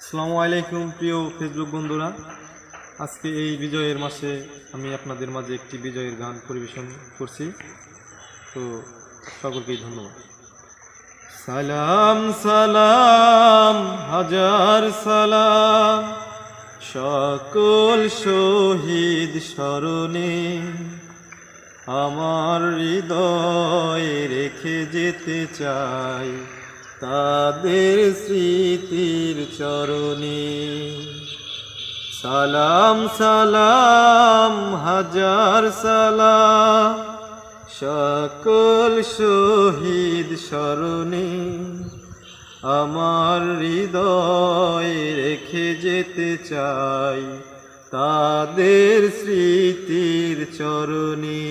আসসালামু আলাইকুম প্রিয় ফেসবুক বন্ধুরা, আজকে এই বিজয়ের মাসে আমি আপনাদের মাঝে একটি বিজয়ের গান পরিবেশন করছি। তো সকলকেই ধন্যবাদ। সালাম সালাম হাজার সালাম সকল শহীদ স্মরণে, আমার হৃদয়ে রেখে যেতে চাই তাদের স্মৃতির চরণে। সালাম সালাম হাজার সালাম সকল শহীদ স্মরণে, আমার হৃদয়ে রেখে যেতে চাই তাদের স্মৃতির চরণে।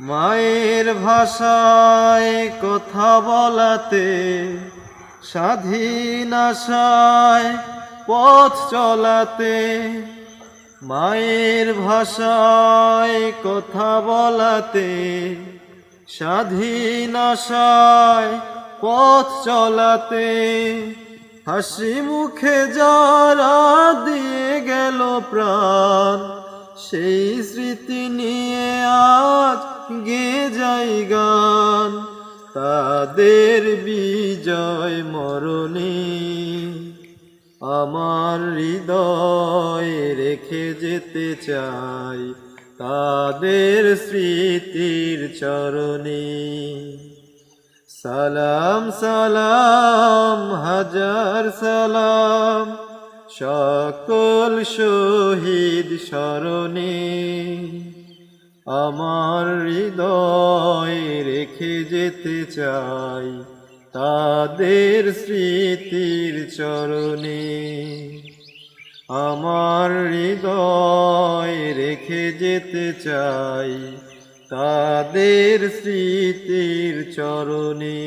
মায়ের ভাষায় কথা বলাতে, স্বাধীন আশায় পথ চলাতে, মায়ের ভাষায় কথা বলাতে, স্বাধীন আশায় পথ চলাতে, হাসি মুখে যারা দিয়ে গেল প্রাণ, সেই স্মৃতি নিয়ে আজ গেয়ে যাই গান তাদের বিজয় মরণে। আমার হৃদয়ে রেখে যেতে চাই তাদের স্মৃতির চরণে। সালাম সালাম হাজার সালাম সকল শহীদ স্মরণে, আমার হৃদয়ে রেখে যেতে চাই তাদের স্মৃতির চরণে। আমার হৃদয়ে রেখে যেতে চাই তাদের স্মৃতির চরণে।